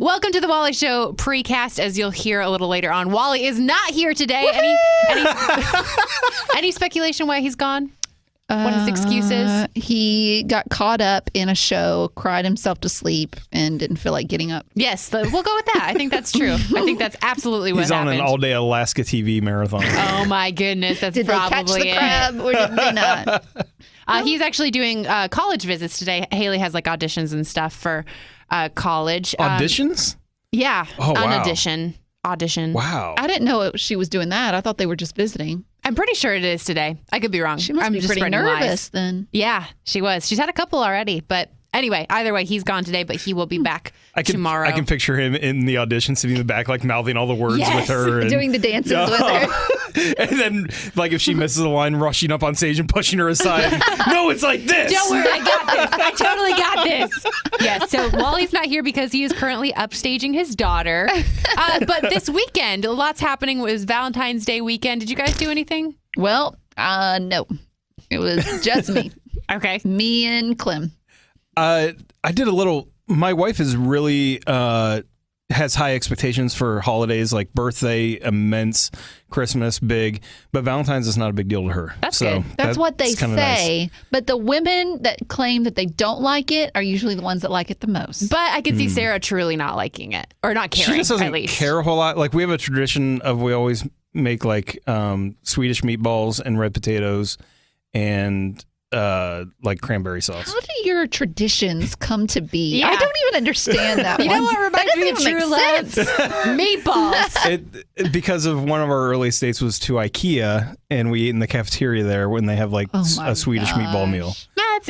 Welcome to the Wally Show precast, as you'll hear a little later on. Wally is not here today. Any speculation why he's gone? What his excuse is? He got caught up in a show, cried himself to sleep, and didn't feel like getting up. Yes, we'll go with that. I think that's true. I think that's absolutely what happened. He's on an all-day Alaska TV marathon. Oh, my goodness. That's Did probably they catch the crab or did they not? He's actually doing college visits today. Haley has like auditions and stuff for college. Auditions? Yeah. Oh, wow. Audition. Wow. I didn't know she was doing that. I thought they were just visiting. I'm pretty sure it is today. I could be wrong. She must I'm be just pretty spreading nervous lies. then. Yeah, she was. She's had a couple already. But anyway, either way, he's gone today, but he will be back tomorrow. I can picture him in the audition sitting in the back, like mouthing all the words with her. And, doing the dances with her. And then, like, if she misses a line, rushing up on stage and pushing her aside. No, it's like this. Don't worry, I got this. I totally got this. Yeah, so Wally's not here because he is currently upstaging his daughter. But this weekend, lots happening. It was Valentine's Day weekend. Did you guys do anything? Well, no. It was just me. Okay. Me and Clem. I did a little. My wife is really has high expectations for holidays, like birthday, immense, Christmas, big. But Valentine's is not a big deal to her. That's good. That's what they say. Nice. But the women that claim that they don't like it are usually the ones that like it the most. But I could see Sarah truly not liking it, or not caring, She just at doesn't least. care a whole lot. Like, we have a tradition of we always make like Swedish meatballs and red potatoes and like cranberry sauce. How do your traditions come to be? Yeah. I don't even understand that You one. know what reminds me of That doesn't true even love? make Meatballs. Because of one of our early states was to IKEA, and we ate in the cafeteria there when they have like a Swedish meatball meal. It's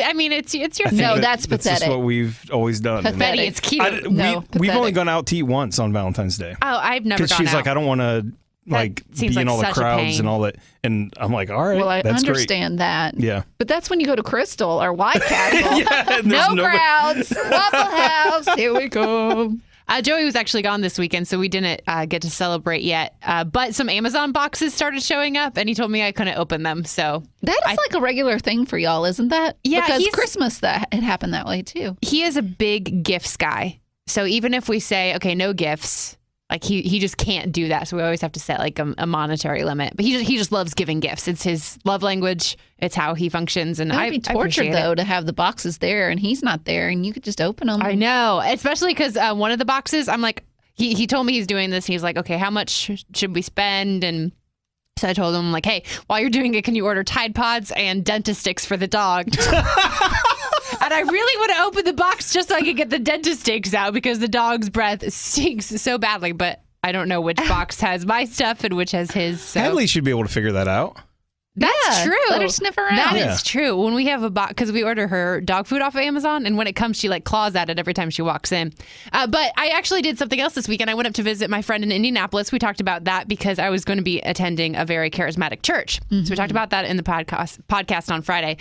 your I think No, that's That's pathetic. just what we've always done. Pathetic. Betty, it's cute. No, we've only pathetic. gone out to eat once on Valentine's Day. Oh, I've never Because gone she's out. like, I don't want to like be seems in like all the such a crowds pain. and all that. And I'm like, all right, Well, I that's understand that. Yeah. But that's when you go to Crystal or White Castle. Yeah, no nobody- crowds. Waffle House. Here we go. Joey was actually gone this weekend, so we didn't get to celebrate yet. But some Amazon boxes started showing up, and he told me I couldn't open them. So That is like a regular thing for y'all, isn't that? Yeah, Because he's- Christmas, it happened that way too. he is a big gifts guy. So even if we say, okay, no gifts, like he just can't do that. So we always have to set like a monetary limit. But he just loves giving gifts. It's his love language. It's how he functions. And It would I be I torture, appreciate though, it. to have the boxes there and he's not there and you could just open them. I know, especially because one of the boxes, I'm like, he told me he's doing this. He's like, okay, how much should we spend? And so I told him, like, hey, while you're doing it, can you order Tide Pods and dentist sticks for the dog? And I really want to open the box just so I can get the dentist sticks out because the dog's breath stinks so badly. But I don't know which box has my stuff and which has his. So. Hadley should be able to figure that out. That's true. Let her sniff around. That Yeah. is true. When we have a box, because we order her dog food off of Amazon, and when it comes, she like claws at it every time she walks in. But I actually did something else this weekend. I went up to visit my friend in Indianapolis. We talked about that because I was going to be attending a very charismatic church. So we talked about that in the podcast on Friday.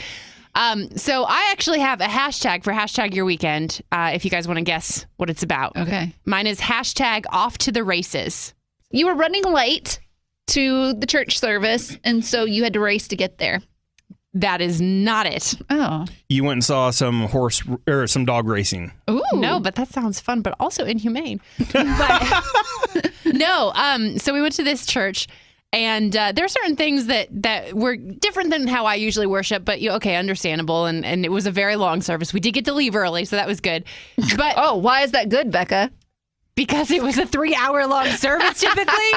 So I actually have a hashtag for hashtag your weekend. If you guys want to guess what it's about. Okay. Mine is hashtag off to the races. You were running late to the church service, and so you had to race to get there. That is not it. Oh. You went and saw some horse or some dog racing. Ooh. No, but that sounds fun, but also inhumane. But no, so we went to this church, and there are certain things that were different than how I usually worship, but okay, understandable. And it was a very long service. We did get to leave early, so that was good. But Oh, why is that good, Becca? because it was a 3-hour-long service typically.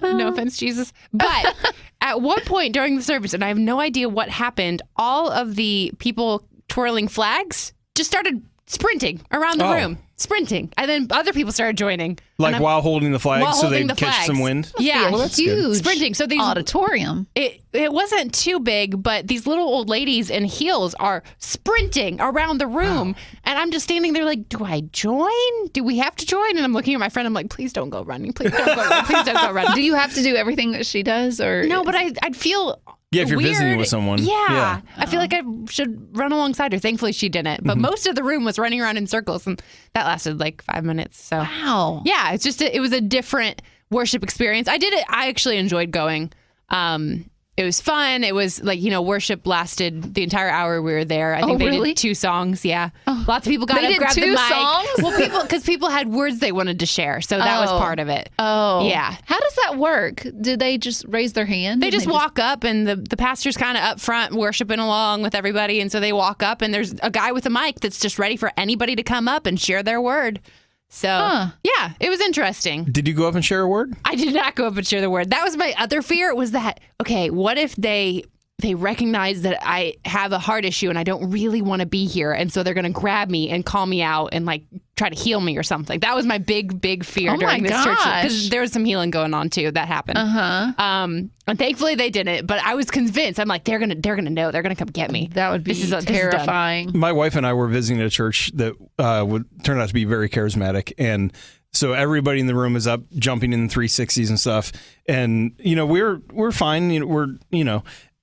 No offense, Jesus. But at one point during the service, and I have no idea what happened, all of the people twirling flags just started sprinting around the room. Sprinting. And then other people started joining. Like while holding the flags While so holding they'd the catch flags. some wind? Yeah. Well, that's good. huge Sprinting. So these auditorium. It wasn't too big, but these little old ladies in heels are sprinting around the room. Wow. And I'm just standing there like, do I join? Do we have to join? And I'm looking at my friend. I'm like, please don't go running. Please don't go running. Please don't go running. Do you have to do everything that she does? Or No, but I'd feel Yeah, if you're weird. visiting with someone. Yeah. I feel like I should run alongside her. Thankfully, she didn't. But most of the room was running around in circles, and that lasted like 5 minutes. So Wow. yeah, it's just it was a different worship experience. I did it. I actually enjoyed going. It was fun. It was like, worship lasted the entire hour we were there. I think they really? did 2 songs. Yeah. Lots of people got They up, did grabbed 2 the mic. songs? Well, because people had words they wanted to share. So that was part of it. Oh. Yeah. How does that work? Do they just raise their hand? They just walk up, and the pastor's kind of up front worshiping along with everybody. And so they walk up, and there's a guy with a mic that's just ready for anybody to come up and share their word. So, yeah, it was interesting. Did you go up and share a word? I did not go up and share the word. That was my other fear, was that, okay, what if they recognize that I have a heart issue and I don't really want to be here, and so they're going to grab me and call me out and like try to heal me or something. That was my big fear during this church, because there was some healing going on too. That happened. And thankfully they didn't, but I was convinced. I'm like, they're gonna know. They're gonna come get me. That would be terrifying. My wife and I were visiting a church that would turn out to be very charismatic, and so everybody in the room is up jumping in 360s and stuff. And we're fine.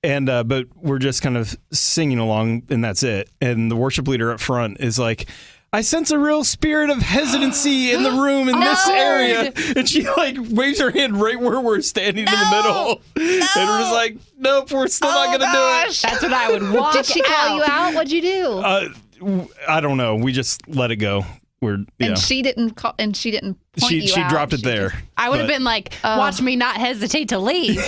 But we're just kind of singing along, and that's it. And the worship leader up front is like, I sense a real spirit of hesitancy in the room in this area. And she like waves her hand right where we're standing in the middle. And we're just like, nope, we're still not going to do it. That's what I would walk Did she call you out? What'd you do? I don't know. We just let it go. And she didn't call, and she didn't point you out. She dropped it there. I would have been like, watch me not hesitate to leave.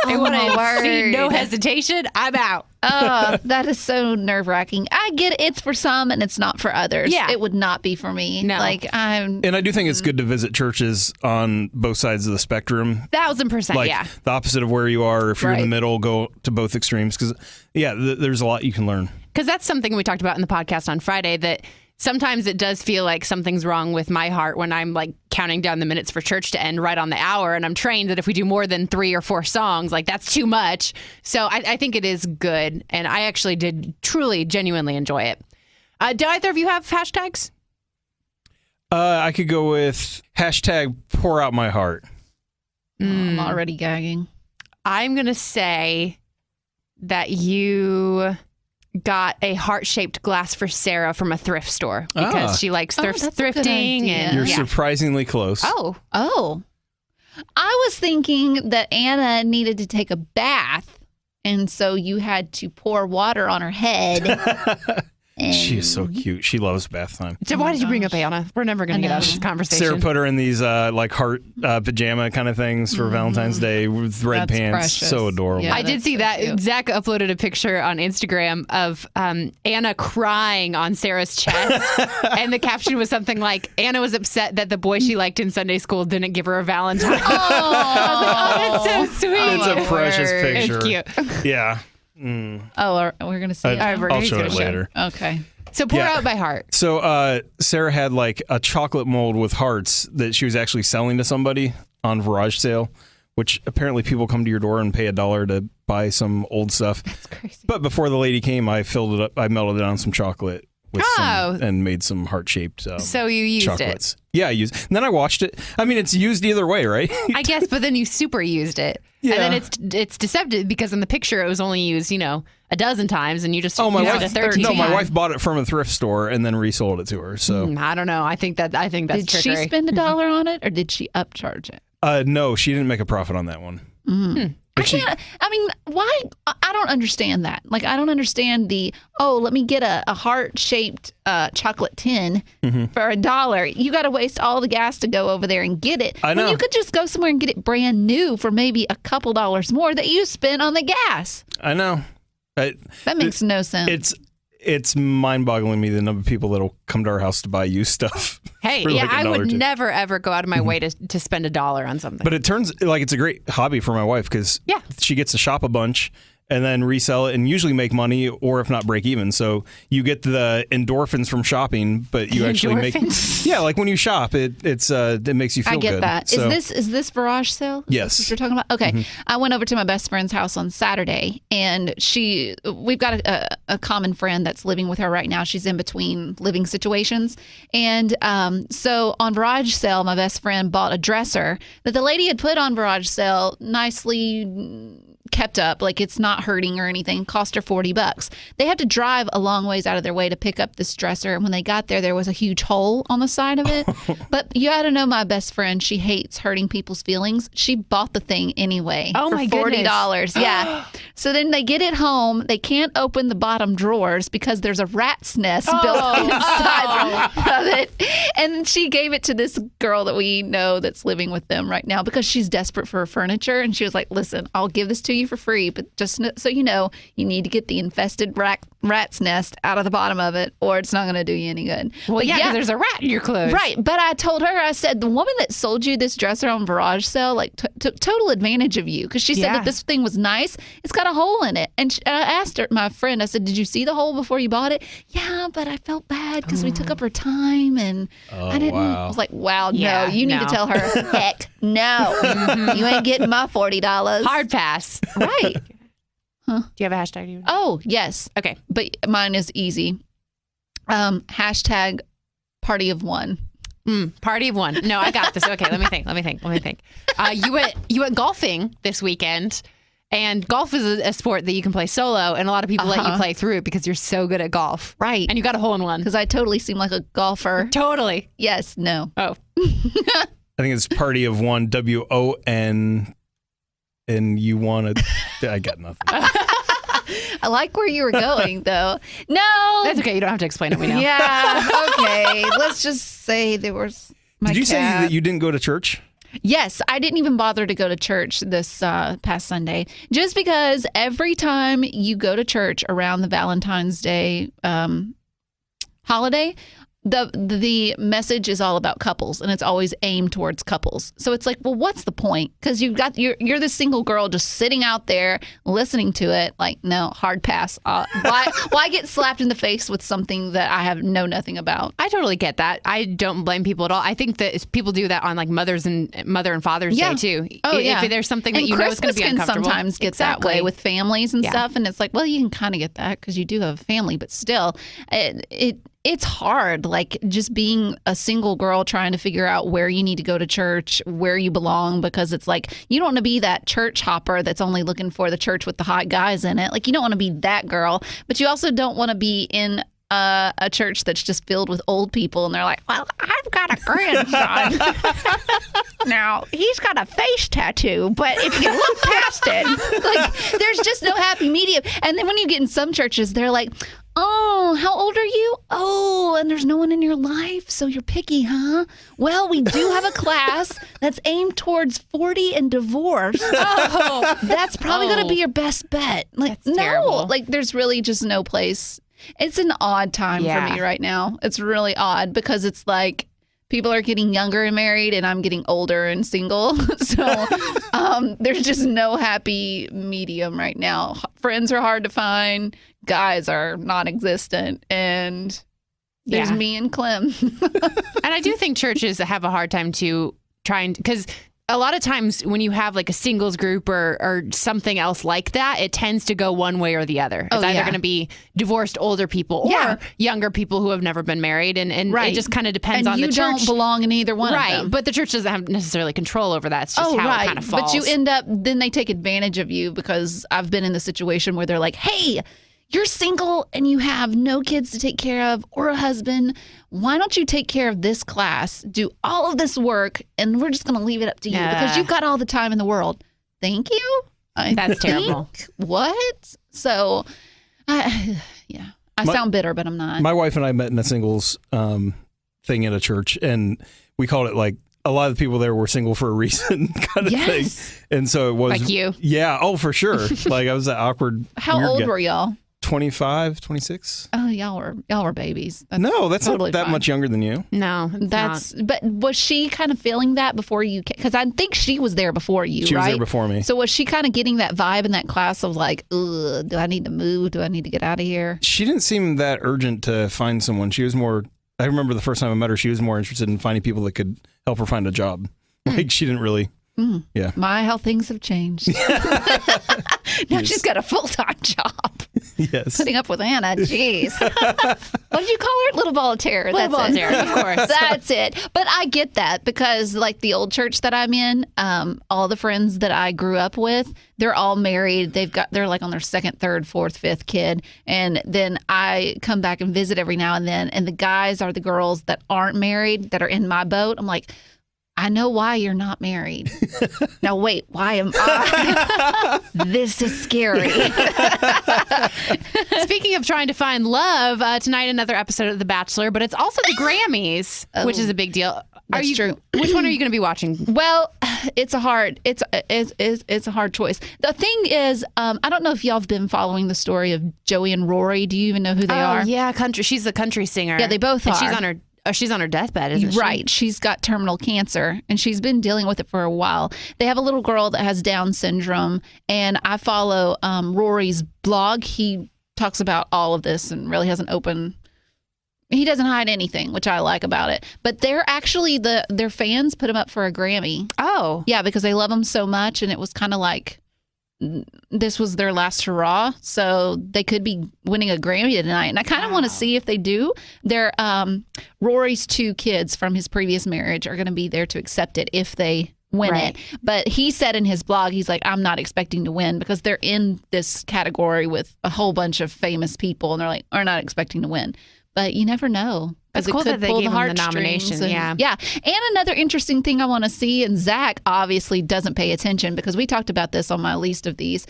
And when I see no hesitation, I'm out. That is so nerve-wracking. I get it. It's for some and it's not for others. Yeah. It would not be for me. No. And I do think it's good to visit churches on both sides of the spectrum. 1000%, Like yeah. the opposite of where you are. If you're in the middle, go to both extremes. Because, there's a lot you can learn. Because that's something we talked about in the podcast on Friday, that sometimes it does feel like something's wrong with my heart when I'm like counting down the minutes for church to end right on the hour. And I'm trained that if we do more than 3 or 4 songs, like that's too much. So I think it is good. And I actually did truly, genuinely enjoy it. Do either of you have hashtags? I could go with hashtag pour out my heart. I'm already gagging. I'm going to say that you got a heart-shaped glass for Sarah from a thrift store because she likes thrifting. And You're surprisingly close. Oh. I was thinking that Anna needed to take a bath, and so you had to pour water on her head. She is so cute. She loves bath time. So why did you bring up Anna? We're never going to get out of this conversation. Sarah put her in these like heart pajama kind of things for Valentine's Day with red pants. Precious. So adorable. Yeah, I did see that. Cute. Zach uploaded a picture on Instagram of Anna crying on Sarah's chest. And the caption was something like, Anna was upset that the boy she liked in Sunday school didn't give her a Valentine. I was like, oh, that's so sweet. It's a precious picture. It's cute. Yeah. Oh, we're going to see it. I'll show it later. Okay. So pour out my heart. So Sarah had like a chocolate mold with hearts that she was actually selling to somebody on garage sale, which apparently people come to your door and pay $1 to buy some old stuff. That's crazy. But before the lady came, I filled it up. I melted it on some chocolate with some, and made some heart-shaped so you used chocolates. it. Yeah, I used it. And then I watched it. I mean, it's used either way, right? I guess, but then you super used it. Yeah. And then it's deceptive because in the picture it was only used, a dozen times, and you just my used wife. it 13 times. My wife bought it from a thrift store and then resold it to her. So I don't know. I think that's Did trickery. she spend $1 on it, or did she upcharge it? No, she didn't make a profit on that one. Why? I don't understand that. Like, I don't understand let me get a heart-shaped chocolate tin for $1. You got to waste all the gas to go over there and get it. I know. When you could just go somewhere and get it brand new for maybe a couple dollars more that you spent on the gas. I know. That makes no sense. It's mind-boggling me the number of people that'll come to our house to buy used stuff. Hey, for like I $1 or would $2. never ever go out of my way to spend $1 on something. But it turns like it's a great hobby for my wife because she gets to shop a bunch and then resell it and usually make money, or if not break even. So you get the endorphins from shopping, but you actually make like when you shop, it makes you feel good. I get that. So, Is this garage sale? Yes. Is this what you're talking about? Okay. I went over to my best friend's house on Saturday, and we've got a common friend that's living with her right now. She's in between living situations. And so on garage sale, my best friend bought a dresser that the lady had put on garage sale nicely kept up. Like, it's not hurting or anything. Cost her $40. They had to drive a long ways out of their way to pick up this dresser. And when they got there was a huge hole on the side of it. But you got to know my best friend. She hates hurting people's feelings. She bought the thing anyway Oh, for my $40. Yeah. So then they get it home. They can't open the bottom drawers because there's a rat's nest built inside of it. And she gave it to this girl that we know that's living with them right now because she's desperate for her furniture. And she was like, listen, I'll give this to you for free, but just so you know, you need to get the infested rat's nest out of the bottom of it, or it's not going to do you any good. Well, But yeah, because there's a rat in your clothes. Right. But I told her, I said, the woman that sold you this dresser on garage sale, like, took total advantage of you because she said that this thing was nice. It's got a hole in it. And I asked her, my friend, I said, did you see the hole before you bought it? Yeah, but I felt bad because we took up her time and I didn't. Wow. I was like, wow, Yeah, no, you need to tell her, heck, no. You ain't getting my $40. Hard pass. Right. Do you have a hashtag? Oh, yes. Okay. But mine is easy. Hashtag party of one. Party of one. No, I got this. Okay, let me think. You went golfing this weekend, and golf is a sport that you can play solo, and a lot of people let you play through it because you're so good at golf. Right. And you got a hole in one. Because I totally seem like a golfer. Totally. Yes, no. Oh. I think it's party of one, WON, and you wanted. I got nothing. I like where you were going, though. No. That's okay. You don't have to explain it. We know. Yeah. Okay. Let's just say there was my Did you say cat. that you didn't go to church? Yes, I didn't even bother to go to church this past Sunday, just because every time you go to church around the Valentine's Day holiday, the message is all about couples, and it's always aimed towards couples. So it's like, well, what's the point? Because you're this single girl just sitting out there listening to it. Like, no, hard pass. Why get slapped in the face with something that I know nothing about? I totally get that. I don't blame people at all. I think that people do that on like Mother and Father's Day too. Oh, yeah. If there's something that and you know is going to be Christmas can uncomfortable. sometimes get that way with families and Yeah. stuff, and it's like, well, you can kind of get that because you do have a family, but still, it's hard, like just being a single girl trying to figure out where you need to go to church, where you belong, because it's like you don't want to be that church hopper that's only looking for the church with the hot guys in it. Like, you don't want to be that girl, but you also don't want to be in a church that's just filled with old people and they're like, well, I've got a grandson. Now, he's got a face tattoo, but if you look past it, like, there's just no happy medium. And then when you get in some churches, they're like, oh, how old are you? Oh, and there's no one in your life, so you're picky, huh? Well, we do have a class that's aimed towards 40 and divorce. Oh, that's probably going to be your best bet. Like, That's terrible. like, there's really just no place. It's an odd time for me right now. It's really odd because it's like people are getting younger and married, and I'm getting older and single. So there's just no happy medium right now. Friends are hard to find. Guys are non-existent. And there's me and Clem. And I do think churches have a hard time trying, because a lot of times when you have like a singles group or something else like that, it tends to go one way or the other. It's either going to be divorced older people or younger people who have never been married. And it just kind of depends on the church. And you don't belong in either one of them. Right. But the church doesn't have necessarily control over that. It's just how it kind of falls. But you end up, then they take advantage of you, because I've been in the situation where they're like, hey, you're single and you have no kids to take care of or a husband. Why don't you take care of this class, do all of this work, and we're just going to leave it up to you because you've got all the time in the world. Thank you. That's terrible. What? So, I sound bitter, but I'm not. My wife and I met in a singles thing at a church, and we called it like, a lot of the people there were single for a reason kind of thing. And so it was. Like you. Yeah. Oh, for sure. Like, I was that awkward. How old were y'all? 25, 26. Oh, y'all were babies. No, that's totally not that fine. much younger than you. No, But was she kind of feeling that before you? Because I think she was there before you, She right? was there before me. So was she kind of getting that vibe in that class of like, ugh, do I need to move? Do I need to get out of here? She didn't seem that urgent to find someone. She was more, I remember the first time I met her, she was more interested in finding people that could help her find a job. Like, she didn't really. Yeah. My, how things have changed. Now she's got a full-time job. Yes. Putting up with Anna. Jeez. What did you call her? Little ball of terror. Little ball of terror, of course. That's it. But I get that because, like, the old church that I'm in, all the friends that I grew up with, they're all married. They're like on their second, third, fourth, fifth kid. And then I come back and visit every now and then. And the guys are the girls that aren't married that are in my boat. I'm like, I know why you're not married. Now, wait, why am I? This is scary. Speaking of trying to find love, tonight another episode of The Bachelor, but it's also the Grammys, which is a big deal. That's true. Which one are you going to be watching? Well, it's a hard choice. The thing is, I don't know if y'all have been following the story of Joey and Rory. Do you even know who they are? Yeah, country. She's a country singer. Yeah, they both are. She's on her deathbed, isn't she? Right. She's got terminal cancer, and she's been dealing with it for a while. They have a little girl that has Down syndrome, and I follow Rory's blog. He talks about all of this and really has an open... He doesn't hide anything, which I like about it. But they're actually, their fans put him up for a Grammy. Oh. Yeah, because they love him so much, and it was kind of like... this was their last hurrah, so they could be winning a Grammy tonight. And I kind of want to see if they do. Their Rory's 2 kids from his previous marriage are going to be there to accept it if they win it. But he said in his blog, he's like, I'm not expecting to win because they're in this category with a whole bunch of famous people, and they're like, are not expecting to win. But you never know. It's cool that they gave him the nomination. Yeah. And another interesting thing I want to see, and Zach obviously doesn't pay attention because we talked about this on my list of these.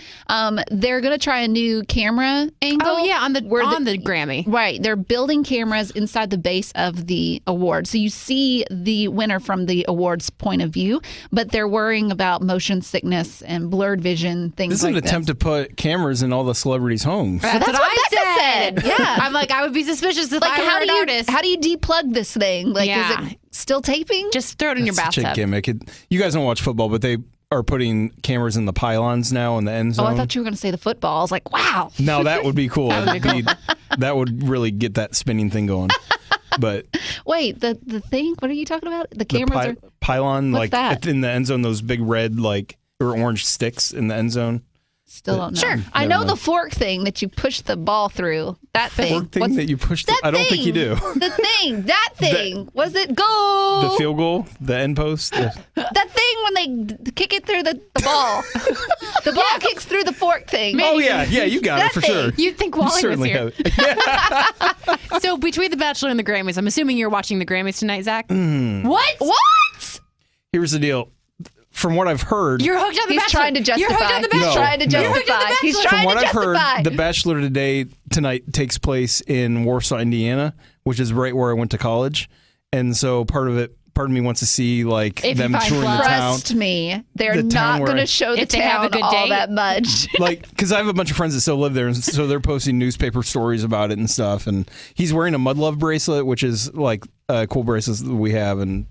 They're going to try a new camera angle. Oh, yeah, on the Grammy. Right. They're building cameras inside the base of the award. So you see the winner from the award's point of view, but they're worrying about motion sickness and blurred vision, things This is like an attempt to put cameras in all the celebrities' homes. That's what I said. Yeah. I'm like, I would be suspicious if Like, I were an artist. How do you deplug this thing? Like, Yeah. is it still taping? Just throw it in your Such a bathtub. gimmick. You guys don't watch football, but they are putting cameras in the pylons now in the end zone. Oh, I thought you were going to say the football. I was like, wow. No, that would be cool. That would really get that spinning thing going. But Wait, the thing? What are you talking about? The cameras the pylon, What's like that? in the end zone, those big red or orange sticks in the end zone. Still don't know. Sure. I Never know mind. the fork thing that you push the ball through. That thing. Fork thing What's that you push. that I don't think you do. The thing. That thing. Was it goal? The field goal, the end post. That thing when they kick it through the ball. The ball kicks through the fork thing. Oh yeah, you got That it for thing. sure. You'd think You Wally was certainly here. have it. So between The Bachelor and the Grammys, I'm assuming you're watching the Grammys tonight, Zach? Hmm. What? Here's the deal. From what I've heard, You're hooked on The He's Bachelor. trying to justify. You're hooked on The Bachelor. No, He's trying to no. justify. He's trying from what to I've heard, justify. The Bachelor tonight takes place in Warsaw, Indiana, which is right where I went to college, and so part of me wants to see like If them you find touring love. the town. Trust me, they're The town not where going I- to show the If they have a town good all date. that much. Like, because I have a bunch of friends that still live there, and so they're posting newspaper stories about it and stuff. And he's wearing a Mud Love bracelet, which is like a cool bracelet that we have. And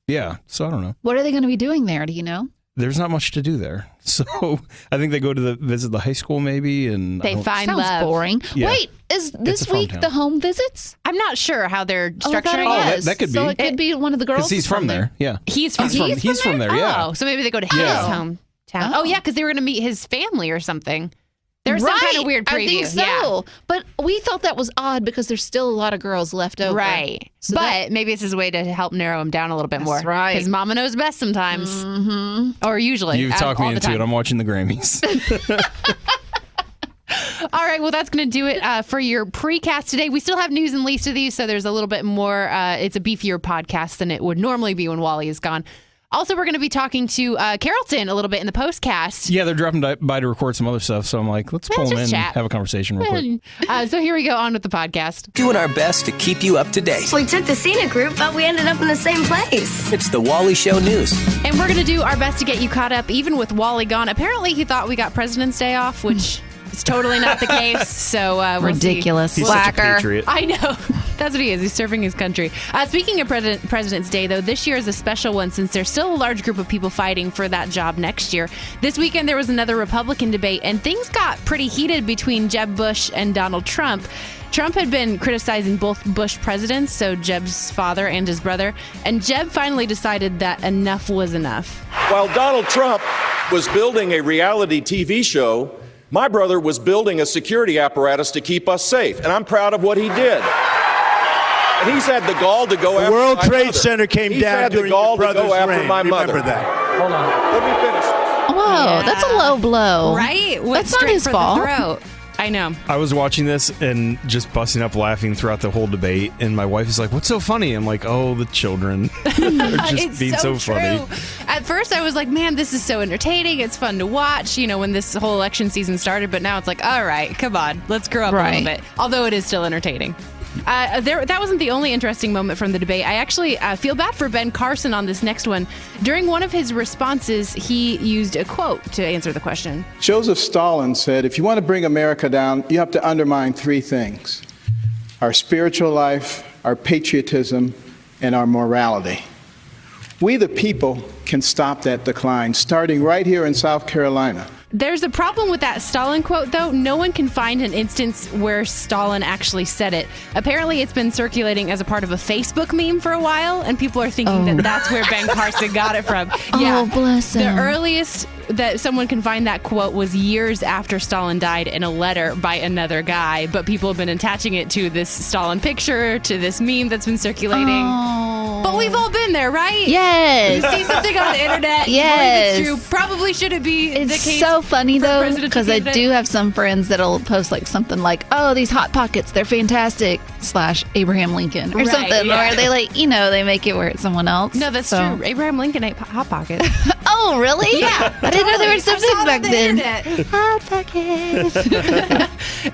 yeah, so I don't know. What are they going to be doing there? Do you know? There's not much to do there, so I think they go to visit the high school maybe, and They find Sounds love. boring. Yeah. Wait, is this a farm week town. the home visits? I'm not sure how they're Oh, I thought structuring it it. was. that could So be. it could be one of the girls. because he's from there. Yeah, He's from he's from there. Yeah. Oh, so maybe they go to his Yeah. hometown. Oh. Oh, yeah, because they were going to meet his family or something. There was some kind of weird preview. I think so. Yeah. But we thought that was odd because there's still a lot of girls left over. Right. So but maybe it's his way to help narrow him down a little bit more. That's right. His mama knows best sometimes. Mm-hmm. Or usually. You've talked me all the into time. it. I'm watching the Grammys. All right, well, that's going to do it for your precast today. We still have news and least of these, so there's a little bit more. It's a beefier podcast than it would normally be when Wally is gone. Also, we're going to be talking to Carrollton a little bit in the postcast. Yeah, they're dropping by to record some other stuff, so I'm like, let's pull them just in chat. and have a conversation real quick. So here we go on with the podcast. Doing our best to keep you up to date. We took the scenic route, but we ended up in the same place. It's the Wally Show News. And we're going to do our best to get you caught up, even with Wally gone. Apparently, he thought we got President's Day off, which is totally not the case. So we'll Ridiculous. see. He's such a patriot. I know. That's what he is. He's serving his country. Speaking of President's Day, though, this year is a special one since there's still a large group of people fighting for that job next year. This weekend, there was another Republican debate, and things got pretty heated between Jeb Bush and Donald Trump. Trump had been criticizing both Bush presidents, so Jeb's father and his brother, and Jeb finally decided that enough was enough. While Donald Trump was building a reality TV show My brother was building a security apparatus to keep us safe, and I'm proud of what he did. And he's had the gall to go after my World Trade mother. Center came He's down had the during gall your to go brother's after reign. my mother. Remember that. Hold on. Let me finish. Whoa, that's a low blow. Right? Went That's not straight his for fault. The throat. I know. I was watching this and just busting up laughing throughout the whole debate, and my wife is like, "What's so funny?" I'm like, "Oh, the children are just It's being so true. funny." At first, I was like, man, this is so entertaining. It's fun to watch, when this whole election season started. But now it's like, all right, come on, let's grow up a little bit. Although it is still entertaining. That wasn't the only interesting moment from the debate. I actually feel bad for Ben Carson on this next one. During one of his responses, he used a quote to answer the question. Joseph Stalin said, if you want to bring America down, you have to undermine three things: our spiritual life, our patriotism, and our morality. We, the people, can stop that decline, starting right here in South Carolina. There's a problem with that Stalin quote, though. No one can find an instance where Stalin actually said it. Apparently, it's been circulating as a part of a Facebook meme for a while, and people are thinking that that's where Ben Carson got it from. Oh, bless him. The earliest that someone can find that quote was years after Stalin died in a letter by another guy, but people have been attaching it to this Stalin picture, to this meme that's been circulating. But we've all been there, right? Yes. You see something on the internet, Yes. you believe it's true. Probably shouldn't be the It's case. so funny for though, presidential because I candidate. do have some friends that'll post like something like, "Oh, these hot pockets, they're fantastic," / Abraham Lincoln or Right, something, yeah. or they they make it where it's someone else. No, that's So- true. Abraham Lincoln ate Hot Pocket. Oh, really? Yeah, I didn't know they were I so saw it big back on the then. internet. Hot pockets.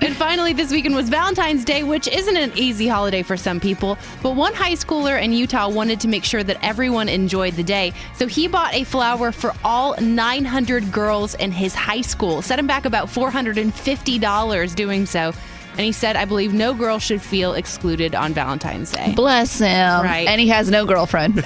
And finally, this weekend was Valentine's Day, which isn't an easy holiday for some people. But one high schooler in Utah wanted to make sure that everyone enjoyed the day. So he bought a flower for all 900 girls in his high school. Set him back about $450 doing so. And he said, I believe no girl should feel excluded on Valentine's Day. Bless him. Right. And he has no girlfriend.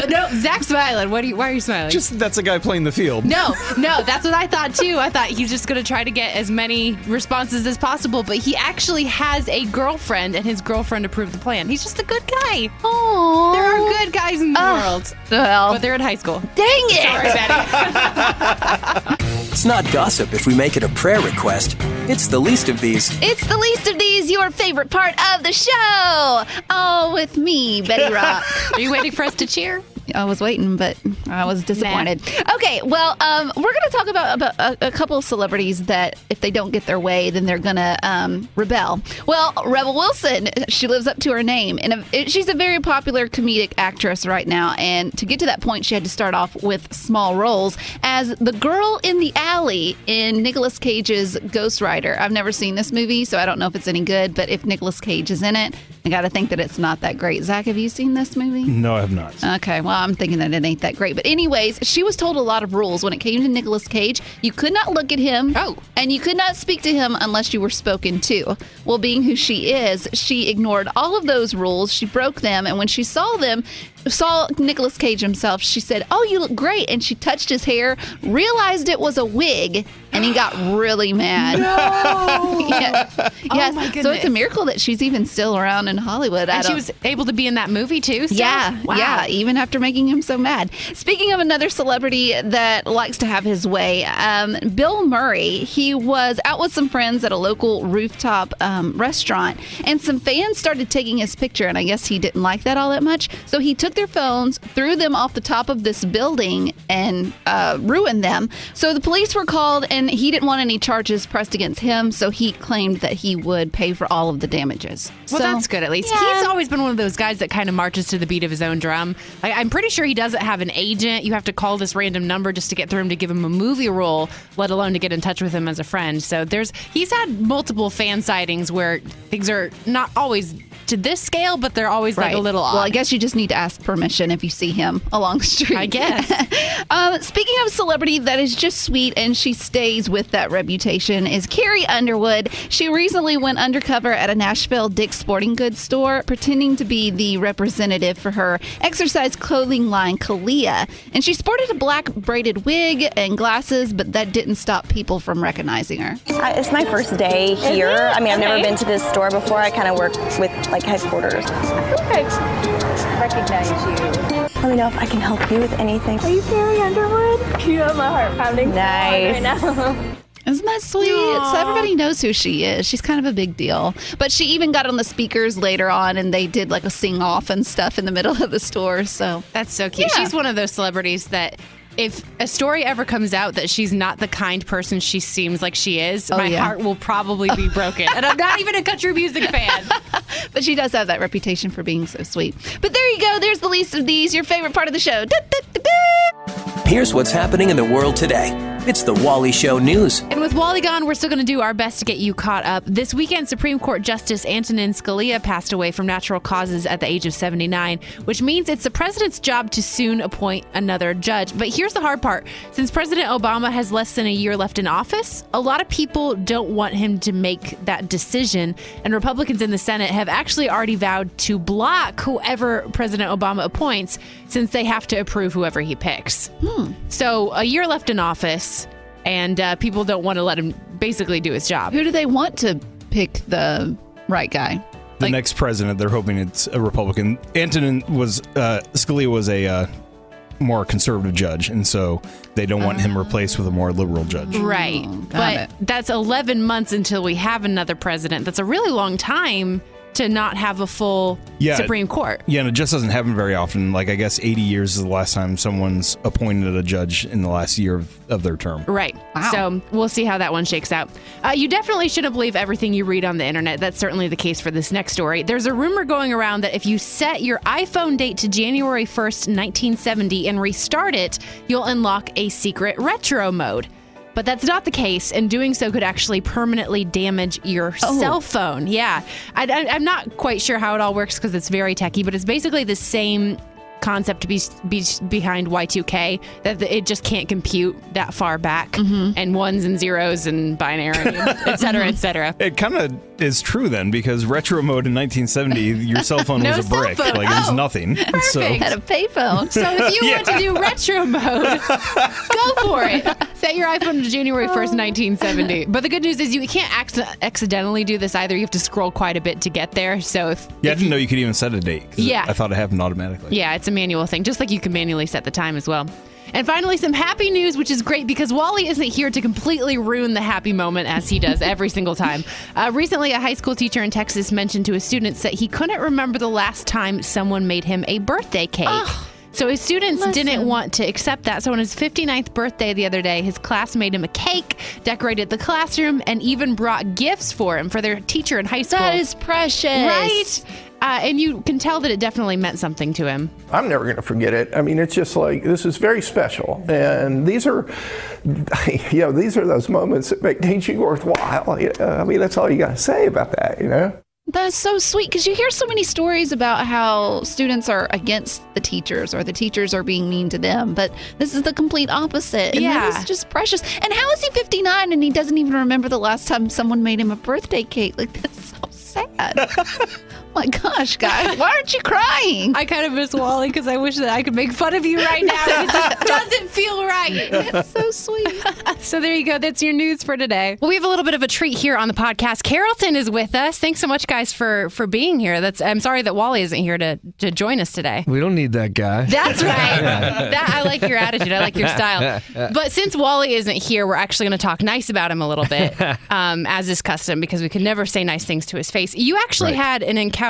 No, Zach's smiling. Why are you smiling? Just that's a guy playing the field. No, that's what I thought too. I thought he's just going to try to get as many responses as possible, but he actually has a girlfriend, and his girlfriend approved the plan. He's just a good guy. Oh, There are good guys in the world, Well, but they're in high school. dang it. Sorry, Betty. It's not gossip if we make it a prayer request. It's the least of these. It's the least of these, your favorite part of the show. Oh, with me, Betty Rock. Are you waiting for us to cheer? I was waiting, but I was disappointed. Okay, well, we're going to talk about a couple of celebrities that if they don't get their way, then they're going to rebel. Well, Rebel Wilson, she lives up to her name, and she's a very popular comedic actress right now. And to get to that point, she had to start off with small roles as the girl in the alley in Nicolas Cage's Ghost Rider. I've never seen this movie, so I don't know if it's any good, but if Nicolas Cage is in it, I got to think that it's not that great. Zach, have you seen this movie? No, I have not. Okay, well, I'm thinking that it ain't that great. But anyways, she was told a lot of rules when it came to Nicolas Cage. You could not look at him. Oh. And you could not speak to him unless you were spoken to. Well, being who she is, she ignored all of those rules. She broke them. And when she saw Nicolas Cage himself, she said, "Oh, you look great." And she touched his hair, realized it was a wig, and he got really mad. No. Yes. Oh, my So it's goodness. a miracle that she's even still around in Hollywood. And she was able to be in that movie too. So? Yeah, Wow. yeah, even after making him so mad. Speaking of another celebrity that likes to have his way, Bill Murray, he was out with some friends at a local rooftop restaurant, and some fans started taking his picture, and I guess he didn't like that all that much. So he took their phones, threw them off the top of this building, and ruined them. So the police were called, and he didn't want any charges pressed against him, so he claimed that he would pay for all of the damages. Well, So, that's good at least. yeah. He's always been one of those guys that kind of marches to the beat of his own drum. I'm pretty sure he doesn't have an agent. You have to call this random number just to get through him to give him a movie role, let alone to get in touch with him as a friend. So he's had multiple fan sightings where things are not always to this scale, but they're always like a little odd. Well, I guess you just need to ask permission if you see him along the street. I guess. Speaking of celebrity that is just sweet and she stays with that reputation is Carrie Underwood. She recently went undercover at a Nashville Dick's Sporting Goods store pretending to be the representative for her exercise clothing line, Kalia. And she sported a black braided wig and glasses, but that didn't stop people from recognizing her. It's my first day here. I mean, I've never been to this store before. I kind of work with like headquarters. I feel like I recognize you. Let me know if I can help you with anything. Are you Carrie Underwood? You have my heart pounding so hard Nice. right now. Isn't that sweet? So everybody knows who she is. She's kind of a big deal. But she even got on the speakers later on, and they did like a sing-off and stuff in the middle of the store. So that's so cute. Yeah. She's one of those celebrities that if a story ever comes out that she's not the kind person she seems like she is, my heart will probably be broken. And I'm not even a country music fan. But she does have that reputation for being so sweet. But there you go. There's the least of these. Your favorite part of the show. Here's what's happening in the world today. It's the Wally Show News. And with Wally gone, we're still going to do our best to get you caught up. This weekend, Supreme Court Justice Antonin Scalia passed away from natural causes at the age of 79, which means it's the president's job to soon appoint another judge. But here's the hard part. Since President Obama has less than a year left in office, a lot of people don't want him to make that decision. And Republicans in the Senate have actually already vowed to block whoever President Obama appoints, since they have to approve whoever he picks. So a year left in office, and people don't want to let him basically do his job. Who do they want to pick the right guy? The next president, they're hoping it's a Republican. Scalia was a more conservative judge, and so they don't want him replaced with a more liberal judge. Right. But that's 11 months until we have another president. That's a really long time to not have a full Supreme Court. Yeah, and it just doesn't happen very often. Like, I guess 80 years is the last time someone's appointed a judge in the last year of their term. Right. Wow. So we'll see how that one shakes out. You definitely shouldn't believe everything you read on the internet. That's certainly the case for this next story. There's a rumor going around that if you set your iPhone date to January 1st, 1970 and restart it, you'll unlock a secret retro mode. But that's not the case, and doing so could actually permanently damage your cell phone. Yeah. I'm not quite sure how it all works because it's very techy, but it's basically the same concept behind Y2K, that it just can't compute that far back, and ones and zeros and binary, et cetera, et cetera. It kind of is true then, because retro mode in 1970, your cell phone was a brick. Like, it was nothing. Perfect. So. Had a payphone. So if you want to do retro mode, go for it. Set your iPhone to January 1st, 1970. But the good news is you can't accidentally do this either. You have to scroll quite a bit to get there. So I didn't know you could even set a date. I thought it happened automatically. Yeah, it's a manual thing, just like you can manually set the time as well. And finally, some happy news, which is great because Wally isn't here to completely ruin the happy moment as he does every single time. Recently, a high school teacher in Texas mentioned to his students that he couldn't remember the last time someone made him a birthday cake. So his students didn't want to accept that. So on his 59th birthday the other day, his class made him a cake, decorated the classroom, and even brought gifts for him for their teacher in high school. That is precious. Right? And you can tell that it definitely meant something to him. I'm never going to forget it. I mean, it's just like, this is very special. And these are, these are those moments that make teaching worthwhile. I mean, that's all you got to say about that, you know? That's so sweet, because you hear so many stories about how students are against the teachers or the teachers are being mean to them, but this is the complete opposite. And that is just precious. And how is he 59 and he doesn't even remember the last time someone made him a birthday cake? Like, that's so sad. My gosh, guys, why aren't you crying? I kind of miss Wally because I wish that I could make fun of you right now. It just doesn't feel right. That's so sweet. So there you go. That's your news for today. Well, we have a little bit of a treat here on the podcast. Carrollton is with us. Thanks so much, guys, for being here. I'm sorry that Wally isn't here to join us today. We don't need that guy. That's right. I like your attitude. I like your style. But since Wally isn't here, we're actually going to talk nice about him a little bit, as is custom, because we can never say nice things to his face. You actually had an encounter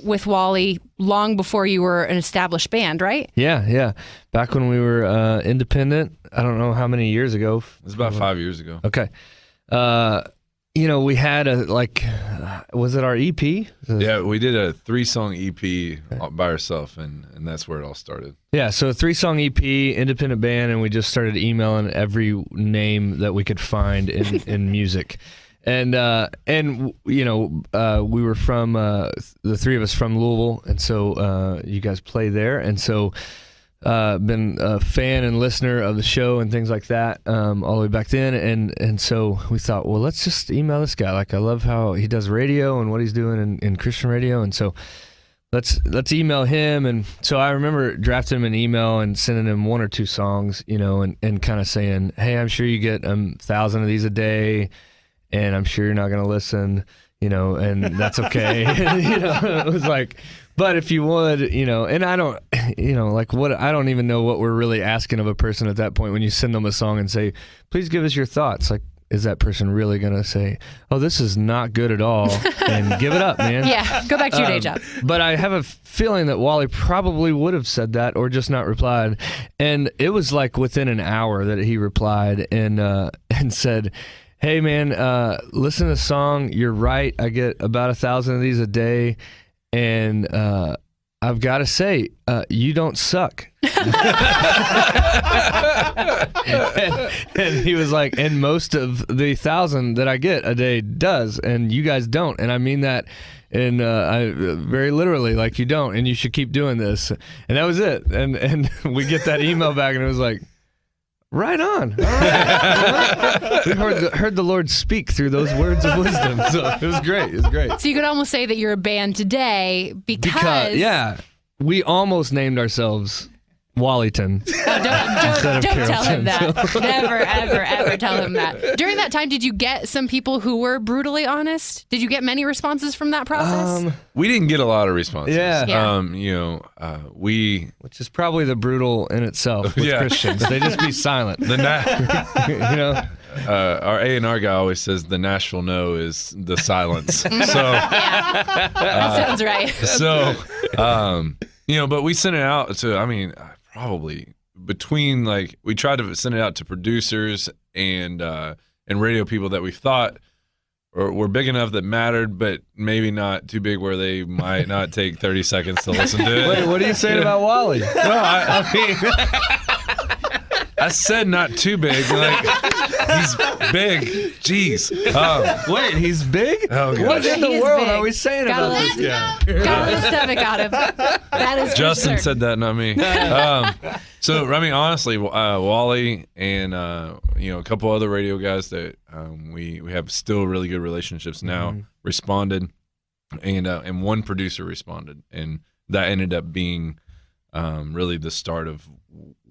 with Wally long before you were an established band, right? Yeah. Back when we were independent, I don't know how many years ago. It was about 5 years ago. Okay. We had was it our EP? Yeah, we did a 3-song EP by ourselves, and that's where it all started. Yeah, so a 3-song EP, independent band, and we just started emailing every name that we could find in music. And we were from the three of us from Louisville, and so you guys play there, and so been a fan and listener of the show and things like that all the way back then, and so we thought, well, let's just email this guy. Like, I love how he does radio and what he's doing in Christian radio, and so let's email him. And so I remember drafting him an email and sending him 1 or 2 songs, and kind of saying, hey, I'm sure you get 1,000 of these a day, and I'm sure you're not going to listen, and that's okay. It was like, but if you would, and I don't, I don't even know what we're really asking of a person at that point when you send them a song and say, please give us your thoughts. Like, is that person really going to say, oh, this is not good at all, and give it up, man? Yeah, go back to your day job. But I have a feeling that Wally probably would have said that or just not replied. And it was like within an hour that he replied and said, hey, man, listen to the song. You're right. I get about 1,000 of these a day. And I've got to say, you don't suck. and he was like, and most of the 1,000 that I get a day does, and you guys don't. And I mean that in very literally, like, you don't, and you should keep doing this. And that was it. And we get that email back, and it was like, right on. All right. We heard the Lord speak through those words of wisdom. So it was great. It was great. So you could almost say that you're a band today because yeah, we almost named ourselves Wallyton. Don't tell him that. Never, ever, ever tell him that. During that time, did you get some people who were brutally honest? Did you get many responses from that process? We didn't get a lot of responses. Yeah. Which is probably the brutal in itself with Christians. They just be silent. Our A&R guy always says the Nashville no is the silence. So that sounds right. So, but we sent it out to, probably between, like, we tried to send it out to producers and radio people that we thought were big enough that mattered, but maybe not too big where they might not take 30 seconds to listen to it. Wait, what are you saying about Wally? No, I said not too big. Like, he's big. Jeez. Wait, he's big? Oh, God. What in the world are we saying about this? Gotta let his stomach out of him. That is Justin said that, not me. Honestly, Wally and a couple other radio guys that we have still really good relationships now responded, and one producer responded, and that ended up being really the start of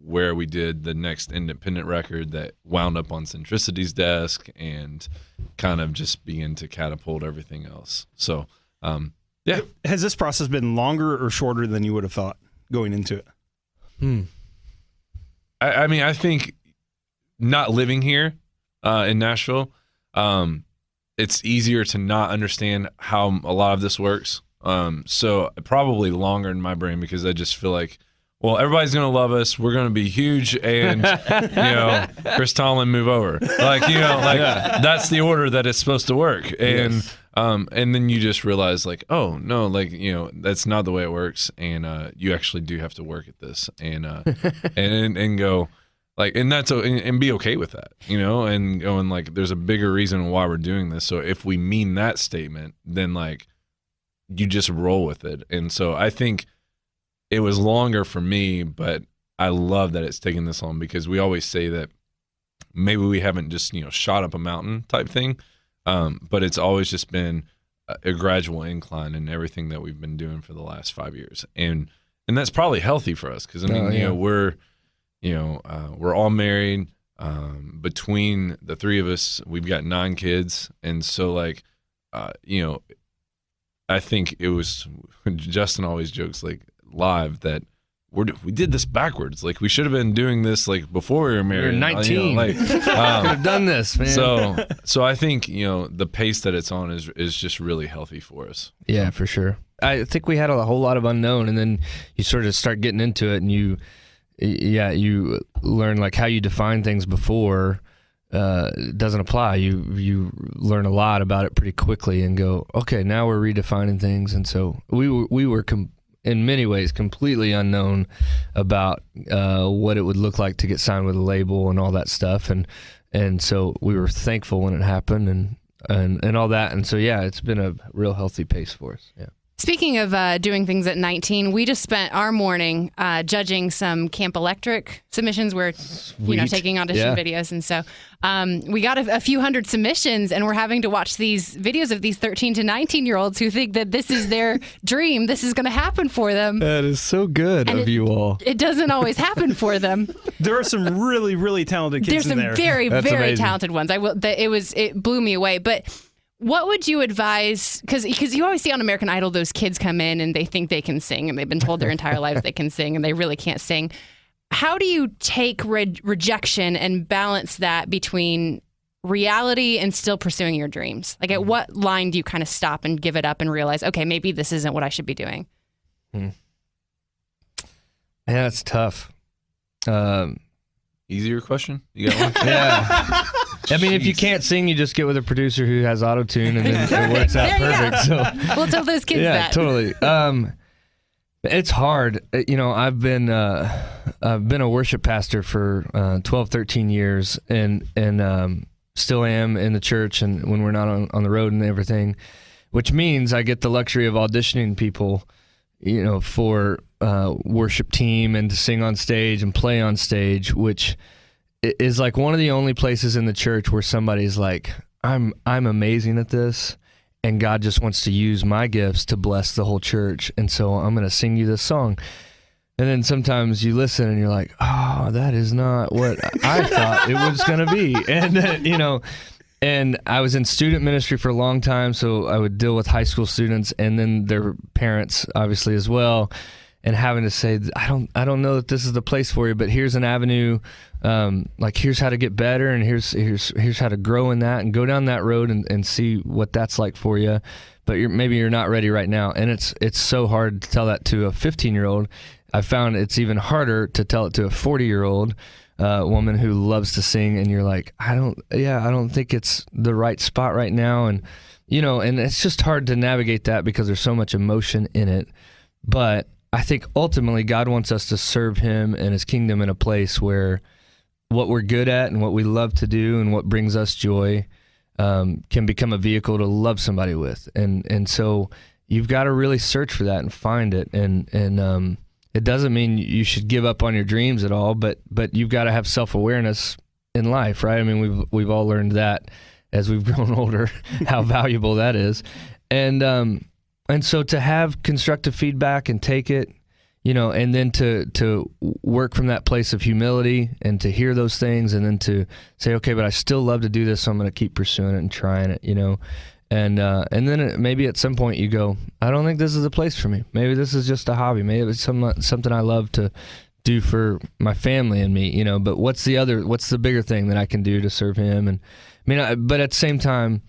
where we did the next independent record that wound up on Centricity's desk and kind of just began to catapult everything else. So, yeah. Has this process been longer or shorter than you would have thought going into it? I think not living here in Nashville, it's easier to not understand how a lot of this works. So probably longer in my brain because I just feel like, well, everybody's going to love us. We're going to be huge. And, Chris Tomlin, move over. That's the order that it's supposed to work. And, Yes. And then you just realize, like, oh, no, that's not the way it works. And you actually do have to work at this and go, like, and and be okay with that, and going, like, there's a bigger reason why we're doing this. So if we mean that statement, then, like, you just roll with it. And so I think it was longer for me, but I love that it's taken this long because we always say that maybe we haven't just, shot up a mountain type thing, but it's always just been a gradual incline in everything that we've been doing for the last 5 years. And that's probably healthy for us because, we're all married. Between the three of us, we've got 9 kids. And so, like, I think it was, Justin always jokes, like, live that we did this backwards. Like, we should have been doing this, like, before we were married. We were 19. Could have done this, man. So I think, the pace that it's on is just really healthy for us. Yeah, for sure. I think we had a whole lot of unknown, and then you sort of start getting into it, and you learn, like, how you define things before doesn't apply. You learn a lot about it pretty quickly and go, okay, now we're redefining things. And so we were in many ways completely unknown about what it would look like to get signed with a label and all that stuff, and so we were thankful when it happened and all that. And so it's been a real healthy pace for us. Yeah. Speaking of doing things at 19, we just spent our morning judging some Camp Electric submissions. We're, taking audition videos. And so we got a few hundred submissions, and we're having to watch these videos of these 13 to 19-year-olds who think that this is their dream. This is going to happen for them. That is so good of you all. It doesn't always happen for them. There are some really, really talented kids in there. There's some very, very talented ones. It blew me away. But what would you advise? Because you always see on American Idol, those kids come in and they think they can sing, and they've been told their entire lives they can sing, and they really can't sing. How do you take rejection and balance that between reality and still pursuing your dreams? Like, at what line do you kind of stop and give it up and realize, okay, maybe this isn't what I should be doing? Yeah, it's tough. Easier question? You got one? Yeah. I mean, if you can't sing, you just get with a producer who has auto-tune, and then it works out perfect. So, we'll tell those kids that. Yeah, totally. It's hard. I've been a worship pastor for 12, 13 years, and still am in the church, and when we're not on the road and everything, which means I get the luxury of auditioning people, for worship team and to sing on stage and play on stage, which is like one of the only places in the church where somebody's like, I'm amazing at this, and God just wants to use my gifts to bless the whole church, and so I'm going to sing you this song. And then sometimes you listen and you're like, oh, that is not what I thought it was going to be. And and I was in student ministry for a long time, so I would deal with high school students and then their parents, obviously, as well, and having to say, I don't know that this is the place for you, but here's an avenue. Like, here's how to get better, and here's how to grow in that, and go down that road and see what that's like for you. But maybe you're not ready right now, and it's so hard to tell that to a 15-year-old. I found it's even harder to tell it to a 40-year-old woman who loves to sing, and you're like, I don't think it's the right spot right now, and and it's just hard to navigate that because there's so much emotion in it. But I think ultimately God wants us to serve Him and His kingdom in a place where what we're good at and what we love to do and what brings us joy can become a vehicle to love somebody with, and so you've got to really search for that and find it, and it doesn't mean you should give up on your dreams at all, but you've got to have self-awareness in life, right? I mean, we've all learned that as we've grown older, how valuable that is. And so to have constructive feedback and take it, and then to work from that place of humility and to hear those things, and then to say, okay, but I still love to do this, so I'm going to keep pursuing it and trying it, And then maybe at some point you go, I don't think this is a place for me. Maybe this is just a hobby. Maybe it's something I love to do for my family and me, but what's the bigger thing that I can do to serve Him? And but at the same time,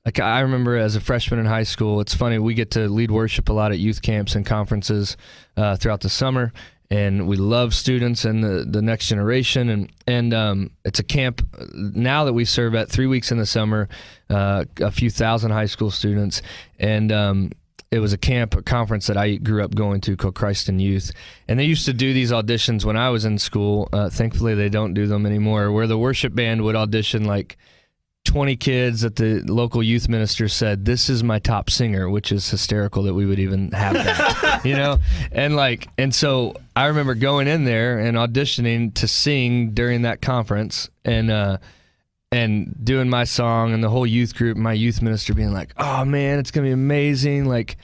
like, I remember as a freshman in high school, it's funny, we get to lead worship a lot at youth camps and conferences throughout the summer. And we love students and the next generation, and it's a camp now that we serve at 3 weeks in the summer, a few thousand high school students, and it was a conference that I grew up going to called Christ in Youth, and they used to do these auditions when I was in school. Thankfully, they don't do them anymore, where the worship band would audition like 20 kids that the local youth minister said, this is my top singer, which is hysterical that we would even have that, and so I remember going in there and auditioning to sing during that conference, and doing my song, and the whole youth group, my youth minister being like, oh man, it's going to be amazing. Like,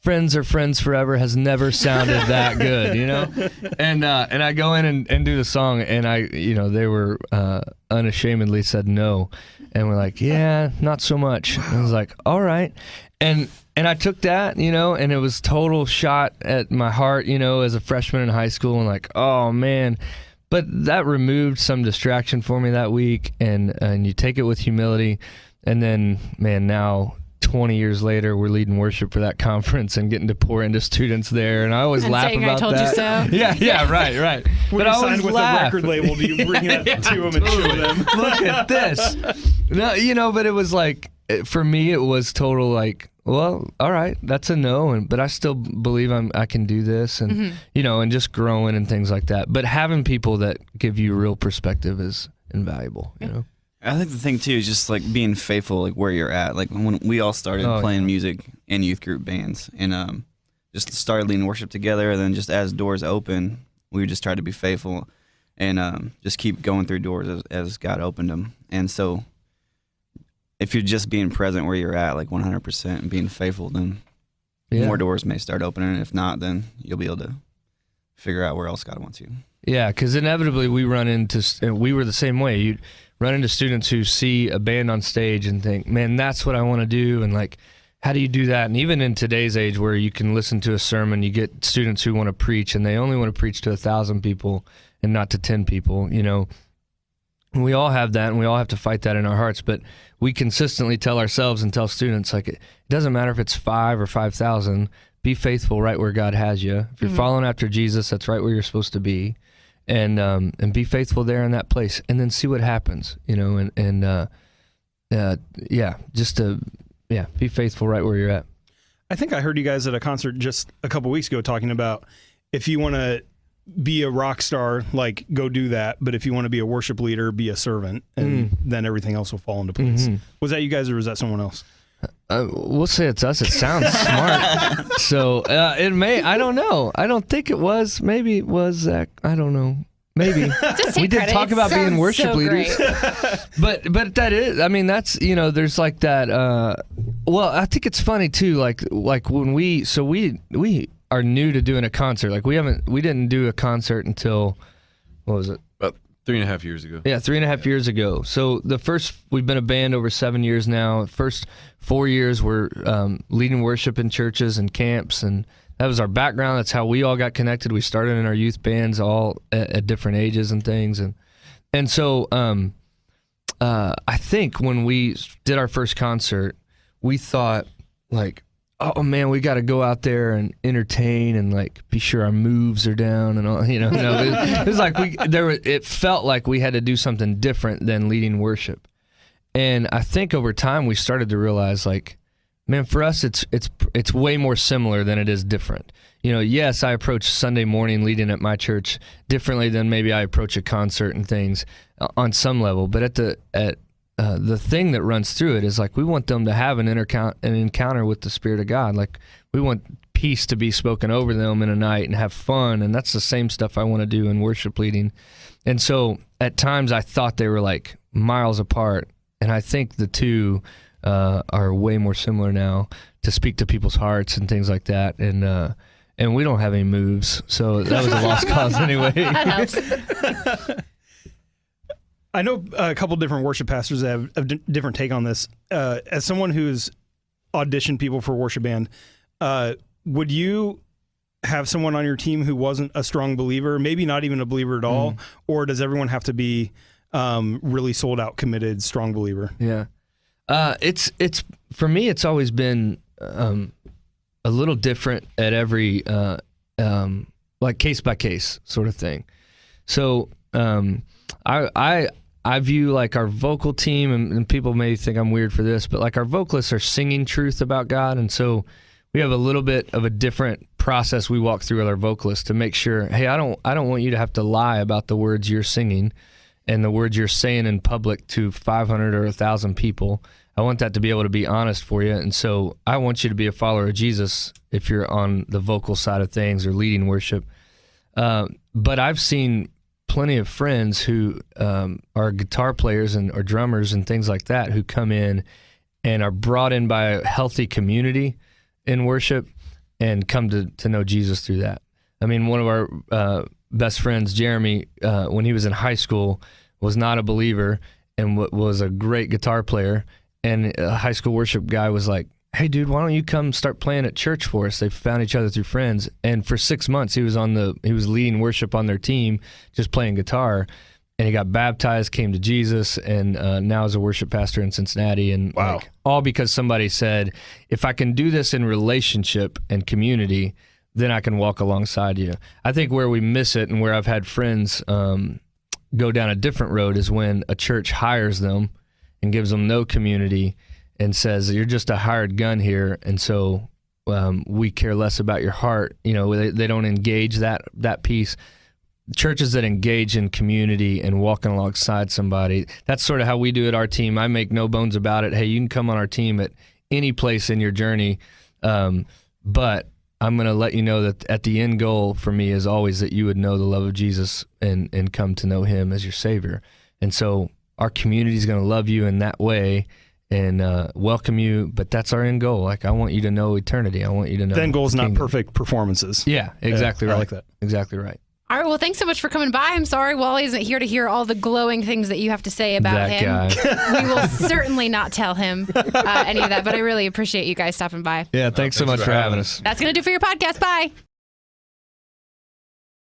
Friends Are Friends Forever has never sounded that good, And I go in and do the song, and they were unashamedly said no. And we're like, yeah, not so much. And I was like, all right. And I took that, and it was total shot at my heart, as a freshman in high school, and like, oh man. But that removed some distraction for me that week, and you take it with humility. And then, man, now 20 years later, we're leading worship for that conference and getting to pour into students there, and I always laugh about I told that. You so. Yeah, right. When but you I signed with laugh. a record label, do you bring that to them and show them? Look at this. No, but it was like, for me, it was total like, well, all right, that's a no, but I still believe I can do this, and and just growing and things like that. But having people that give you real perspective is invaluable. I think the thing too is just like being faithful, like where you're at. Like when we all started playing music in youth group bands, and just started leading worship together. And then just as doors open, we just tried to be faithful, and just keep going through doors as God opened them. And so, if you're just being present where you're at, like 100%, and being faithful, then more doors may start opening. And if not, then you'll be able to figure out where else God wants you. Yeah, because inevitably we were the same way. You run into students who see a band on stage and think, man, that's what I want to do. And like, how do you do that? And even in today's age where you can listen to a sermon, you get students who want to preach, and they only want to preach to 1,000 people and not to 10 people, We all have that, and we all have to fight that in our hearts. But we consistently tell ourselves and tell students, like, it doesn't matter if it's 5 or 5,000. Be faithful right where God has you. If you're following after Jesus, that's right where you're supposed to be, and be faithful there in that place, and then see what happens. You know, be faithful right where you're at. I think I heard you guys at a concert just a couple weeks ago talking about if you want to be a rock star, like, go do that. But if you want to be a worship leader, be a servant, and then everything else will fall into place. Was that you guys, or was that someone else? We'll say it's us. It sounds smart. So it may. I don't know. I don't think it was. Maybe it was Zach. I don't know. Maybe we did talk about being worship leaders, but that is. I mean, that's, you know, there's like that. Well, I think it's funny too. Like when we are new to doing a concert. Like we didn't do a concert until, what was it? About 3.5 years ago. Yeah, 3.5 years ago. So we've been a band over 7 years now. The first 4 years we're leading worship in churches and camps, and that was our background. That's how we all got connected. We started in our youth bands all at different ages and things. And so I think when we did our first concert, we thought, like, oh man, we got to go out there and entertain and, like, be sure our moves are down and all, you know. No, it was like it felt like we had to do something different than leading worship. And I think over time we started to realize, like, man, for us it's way more similar than it is different. You know, yes, I approach Sunday morning leading at my church differently than maybe I approach a concert and things on some level, but the thing that runs through it is, like, we want them to have an encounter with the Spirit of God. Like, we want peace to be spoken over them in a night and have fun, and that's the same stuff I want to do in worship leading. And so at times I thought they were, like, miles apart, and I think the two are way more similar now to speak to people's hearts and things like that. And we don't have any moves, so that was a lost cause anyway. That helps. I know a couple different worship pastors that have a different take on this. As someone who's auditioned people for worship band, would you have someone on your team who wasn't a strong believer, maybe not even a believer at all, or does everyone have to be really sold out, committed, strong believer? Yeah, it's for me. It's always been a little different at every like case by case sort of thing. So I view, like, our vocal team, and people may think I'm weird for this, but, like, our vocalists are singing truth about God, and so we have a little bit of a different process we walk through with our vocalists to make sure, hey, I don't want you to have to lie about the words you're singing and the words you're saying in public to 500 or 1,000 people. I want that to be able to be honest for you, and so I want you to be a follower of Jesus if you're on the vocal side of things or leading worship. But I've seen plenty of friends who are guitar players or drummers and things like that who come in and are brought in by a healthy community in worship and come to know Jesus through that. I mean, one of our best friends, Jeremy, when he was in high school, was not a believer and was a great guitar player. And a high school worship guy was like, hey, dude, why don't you come start playing at church for us? They found each other through friends. And for 6 months, he was leading worship on their team, just playing guitar. And he got baptized, came to Jesus, and now is a worship pastor in Cincinnati. And wow. Like, all because somebody said, if I can do this in relationship and community, then I can walk alongside you. I think where we miss it and where I've had friends go down a different road is when a church hires them and gives them no community and says, you're just a hired gun here, and so we care less about your heart. You know, they don't engage that piece. Churches that engage in community and walking alongside somebody, that's sort of how we do it, our team. I make no bones about it. Hey, you can come on our team at any place in your journey, but I'm going to let you know that at the end goal for me is always that you would know the love of Jesus and come to know him as your Savior. And so our community is going to love you in that way and welcome you, but that's our end goal. Like, I want you to know eternity. I want you to know. The end goal is not perfect performances. Yeah, exactly right. I like that. Exactly right. All right, well, thanks so much for coming by. I'm sorry Wally isn't here to hear all the glowing things that you have to say about him. Guy. We will certainly not tell him any of that, but I really appreciate you guys stopping by. Yeah, thanks so much for having us. That's going to do for your podcast. Bye.